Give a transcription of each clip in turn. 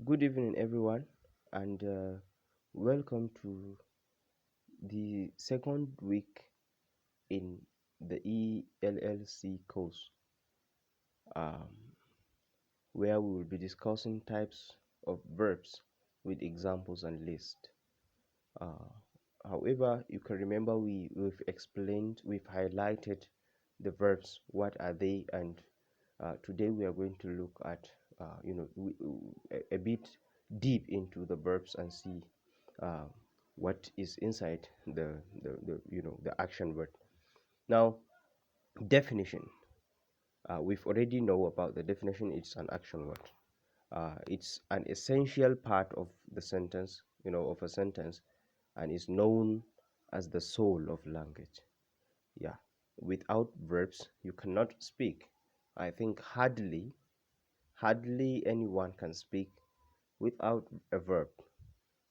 Good evening, everyone, and welcome to the second week in the ELLC course, um, where we will be discussing types of verbs with examples and list. Uh, However, you can remember we've explained, we've highlighted the verbs, what are they, and today we are going to look at, a bit deep into the verbs and see uh, what is inside the action word. Now, definition. We've already know about the definition. It's an action word. It's an essential part of the sentence, of a sentence, and is known as the soul of language. Yeah, without verbs, you cannot speak. I think hardly anyone can speak without a verb.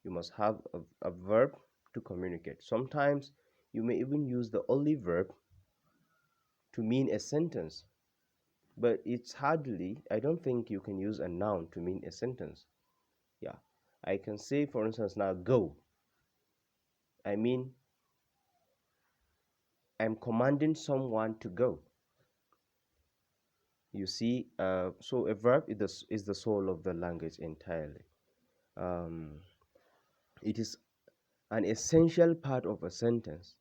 You must have a verb to communicate. Sometimes you may even use the only verb to mean a sentence, but I don't think you can use a noun to mean a sentence. Yeah, I can say, for instance, now go. I mean, I'm commanding someone to go. You see, so a verb is the soul of the language entirely. Um, it is an essential part of a sentence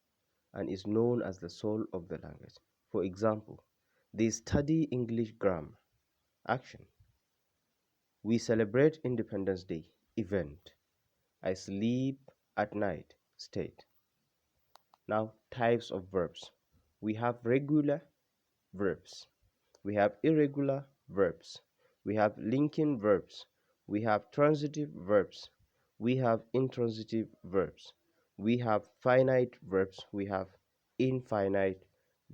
and is known as the soul of the language. For example, they study English grammar. Action. We celebrate Independence Day. Event. I sleep at night. State. Now, types of verbs. We have regular verbs. We have irregular verbs. We have linking verbs. We have transitive verbs. We have intransitive verbs. We have finite verbs. We have infinite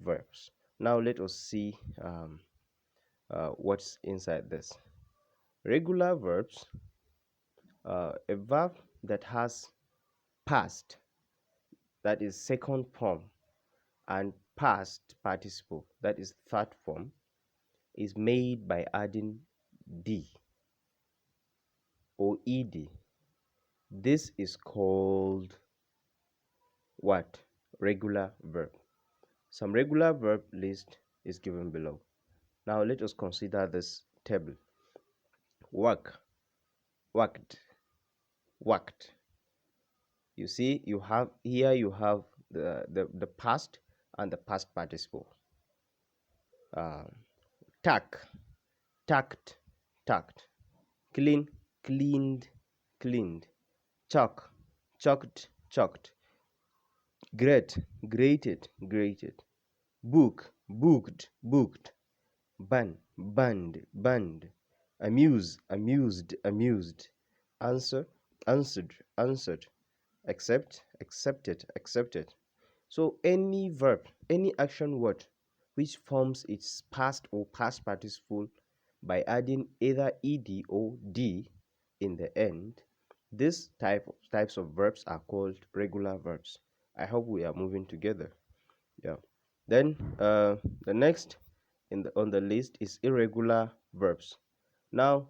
verbs. Now let us see what's inside this. Regular verbs, a verb that has past, that is second form, and past participle, that is third form, is made by adding d or ed. This is called what? Regular verb. Some regular verb list is given below. Now let us consider this table. Work, worked, worked. You see, you have the past and the past participle. Tack, tacked, tacked. Clean, cleaned, cleaned. Chalk, chalked, chalked. Grate, grated, grated. Book, booked, booked. Ban, banned, banned. Amuse, amused, amused. Answer, answered, answered. Accept, accepted, accepted. So any verb, any action word which forms its past or past participle by adding either ed or d in the end, this types of verbs are called regular verbs. I hope we are moving together. Yeah. Then the next on the list is irregular verbs. Now,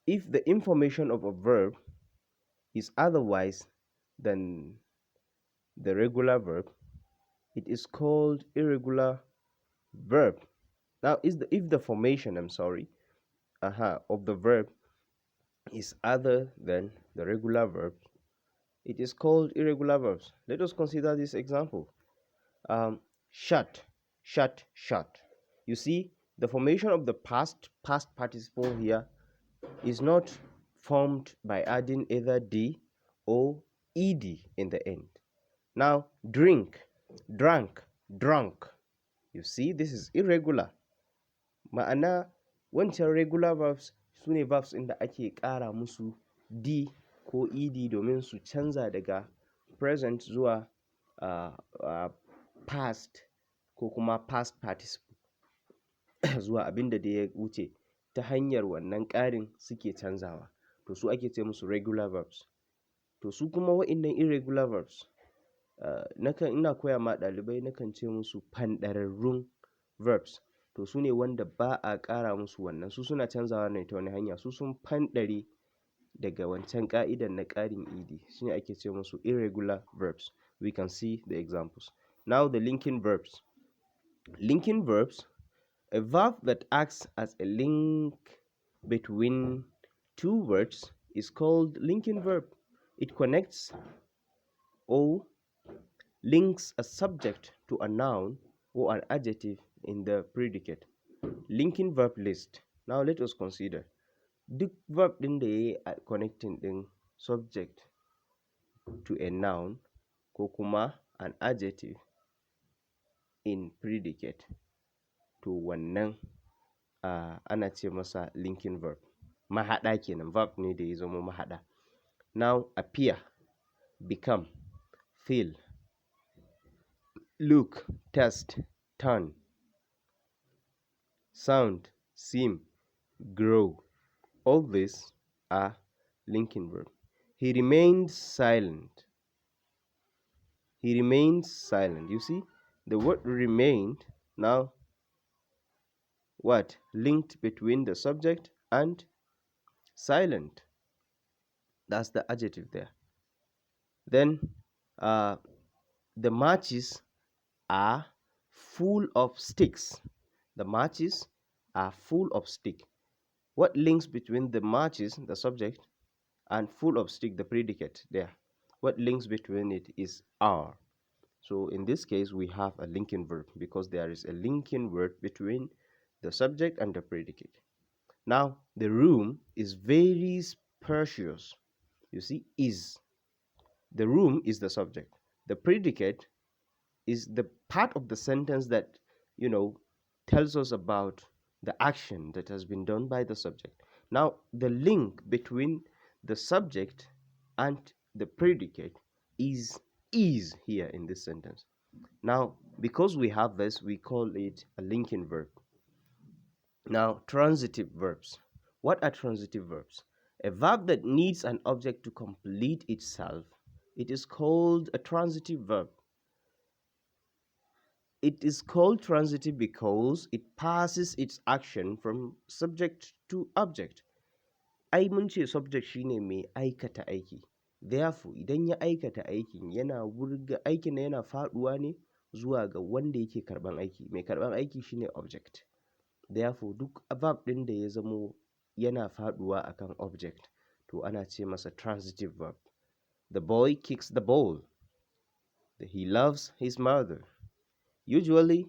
if the information of a verb is otherwise than the regular verb, it is called irregular verb. Now, if the formation, of the verb is other than the regular verb, it is called irregular verbs. Let us consider this example. Shut, shut, shut. You see, the formation of the past participle here is not formed by adding either d or ed in the end. Now, drink, drank, drunk. You see, this is irregular. Ma'ana, wancan regular verbs su ne verbs inda ake ƙara musu d ko ed domin su canza daga present zuwa past ko kuma past participle zuwa abin da ya wuce. Ta hanyar wannan ƙarin suke canzawa. To su ake ce musu regular verbs. To su kuma wa'innan irregular verbs, ina koya ma ɗalibai nakan ce musu fanɗararrun verbs. To su ne wanda ba a ƙara musu wannan, su suna canzawa ne ta wani hanya, su sun fanɗare daga wancan ka'idan na ƙarin ed shine ake ce musu irregular verbs. We can see the examples. Now the linking verbs. Linking verbs, a verb that acts as a link between two words, is called linking verb. It connects or links a subject to a noun or an adjective in the predicate. Linking verb list. Now let us consider duk verb din da yayi connecting din subject to a noun ko kuma an adjective in predicate, to wannan ana ce masa linking verb. Mahaɗa kenan, verb ne da ya zama mahaɗa. Now appear, become, feel, look, taste, turn, sound, seem, grow. All these are linking verbs. He remained silent. He remains silent. You see, the word remained now what? Linked between the subject and silent. That's the adjective there. Then the matches are full of sticks. The matches are full of stick. What links between the matches, the subject, and full of stick, the predicate there? What links between it is are. So in this case, we have a linking verb because there is a linking word between the subject and the predicate. Now, the room is very spacious. You see, is. The room is the subject. The predicate is the part of the sentence that, tells us about the action that has been done by the subject. Now, the link between the subject and the predicate is here in this sentence. Now, because we have this, we call it a linking verb. Now, transitive verbs. What are transitive verbs? A verb that needs an object to complete itself. It is called a transitive verb. It is called transitive because it passes its action from subject to object. Ai mun ce subject shine mai aikata aiki. Therefore, idan ya aikata aikin yana wurga aikin yana faduwa ne zuwa ga wanda yake karban aiki. Mai karban aiki shine object. Therefore, duk verb din da ya zamo yana faduwa akan object to ana ce masa transitive verb. The boy kicks the ball. He loves his mother. Usually,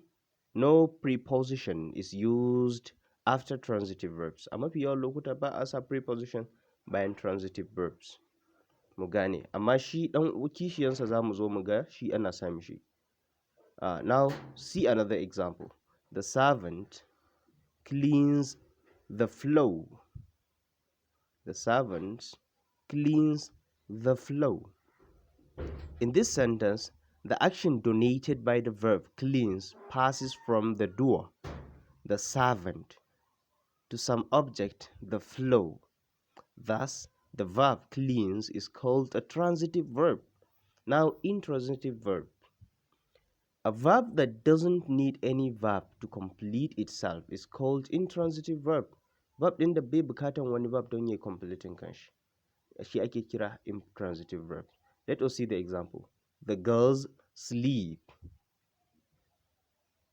no preposition is used after transitive verbs. A mafi yawan lokuta ba a sa preposition bayan transitive verbs. Mu gane, amma shi dan kishiyansa za mu zo mu ga shi ana sa mishi. Now, see another example. The servant cleans the floor. The servant cleans the floor. In this sentence, the action donated by the verb cleans passes from the door, the servant, to some object, the floor. Thus, the verb cleans is called a transitive verb. Now, intransitive verb. A verb that doesn't need any verb to complete itself is called intransitive verb. Verb ɗin da bai bukatan wani verb don ya completing kanshi. Shi ake kira intransitive verb. Let us see the example. The girls sleep.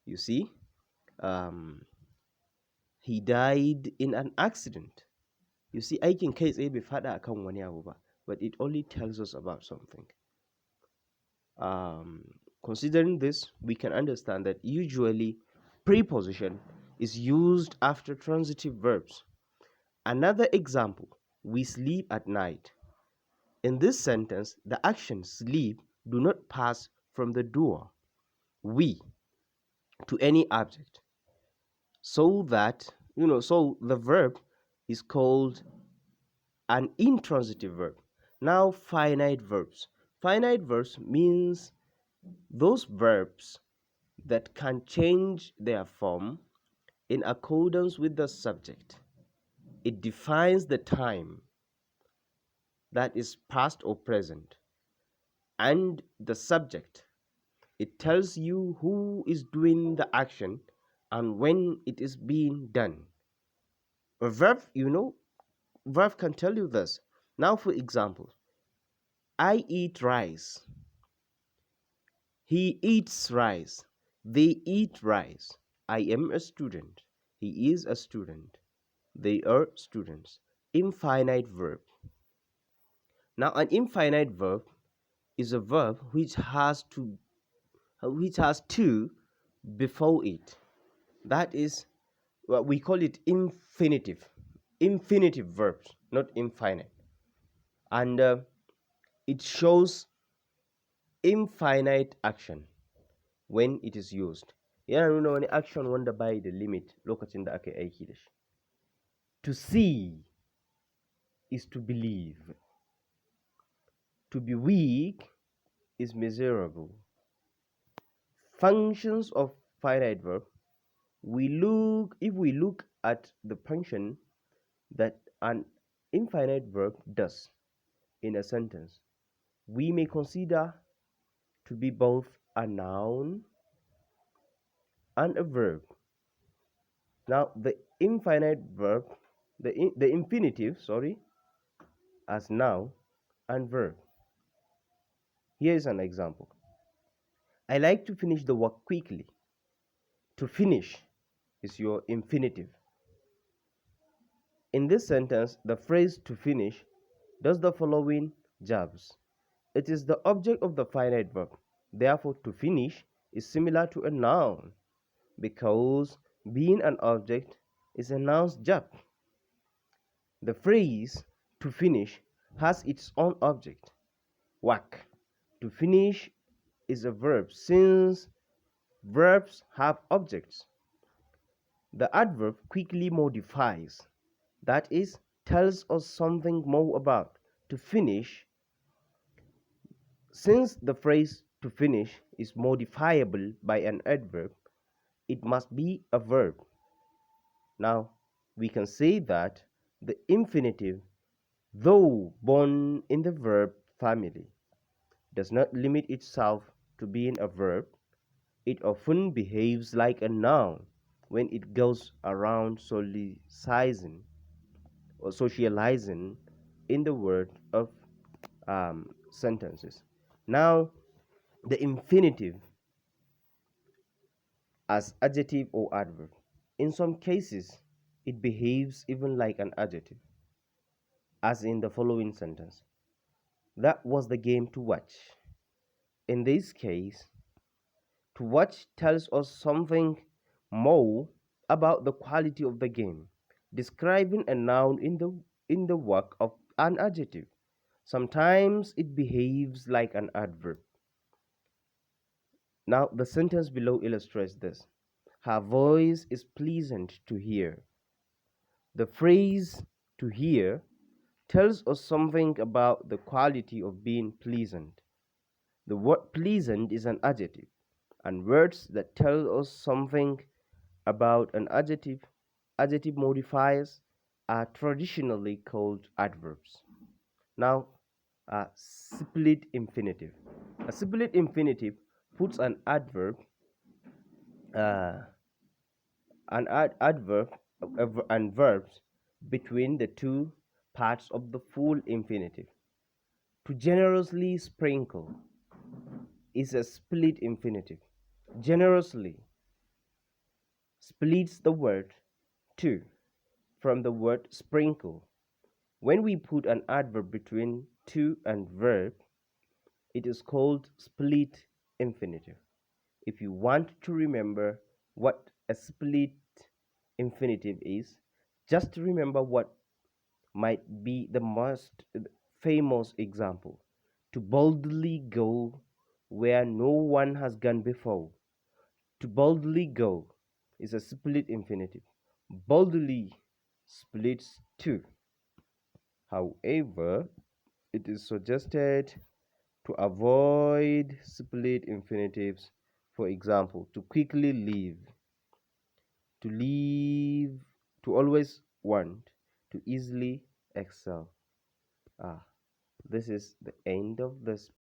You see, he died in an accident. You see, aikin kai tsaye bai fada akan wani abu ba, but it only tells us about something. Considering this, we can understand that usually preposition is used after transitive verbs. Another example, we sleep at night. In this sentence, the action sleep do not pass from the door, we, to any object. So that, so the verb is called an intransitive verb. Now, finite verbs. Finite verbs means those verbs that can change their form in accordance with the subject. It defines the time that is past or present and the subject. It tells you who is doing the action and when it is being done. A verb, verb can tell you this. Now, for example, I eat rice. He eats rice. They eat rice. I am a student. He is a student. They are students. Infinite verb. Now, an infinite verb is a verb which has to before it. That is what we call it infinitive. Infinitive verbs, not infinite. And it shows infinite action when it is used. Yana nuna wani action wanda bai da limit lokacin da aka yi aiki da shi. To see is to believe. To be weak is miserable. Functions of finite verb. If we look at the function that an infinite verb does in a sentence, we may consider to be both a noun and a verb. Now, the infinite verb, the infinitive, as noun and verb. Here is an example. I like to finish the work quickly. To finish is your infinitive. In this sentence, the phrase to finish does the following jobs. It is the object of the finite verb. Therefore, to finish is similar to a noun because being an object is a noun's job. The phrase to finish has its own object, work. To finish is a verb since verbs have objects. The adverb quickly modifies, that is, tells us something more about. To finish, since the phrase to finish is modifiable by an adverb, it must be a verb. Now, we can say that the infinitive, though born in the verb family, does not limit itself to being a verb. It often behaves like a noun when it goes around socializing in the word of sentences. Now, the infinitive as adjective or adverb. In some cases, it behaves even like an adjective, as in the following sentence. That was the game to watch. In this case, to watch tells us something more about the quality of the game, describing a noun in the work of an adjective. Sometimes it behaves like an adverb. Now, the sentence below illustrates this. Her voice is pleasant to hear. The phrase to hear tells us something about the quality of being pleasant. The word pleasant is an adjective, and words that tell us something about an adjective modifiers, are traditionally called adverbs. Now, a split infinitive. A split infinitive puts an adverb and verbs between the two parts of the full infinitive. To generously sprinkle is a split infinitive. Generously splits the word to from the word sprinkle. When we put an adverb between to and verb, it is called split infinitive. If you want to remember what a split infinitive is, just remember what might be the most famous example. To boldly go where no one has gone before. To boldly go is a split infinitive. Boldly splits to. However, it is suggested to avoid split infinitives. For example, to quickly leave, to leave, to always want, to easily excel. This is the end of this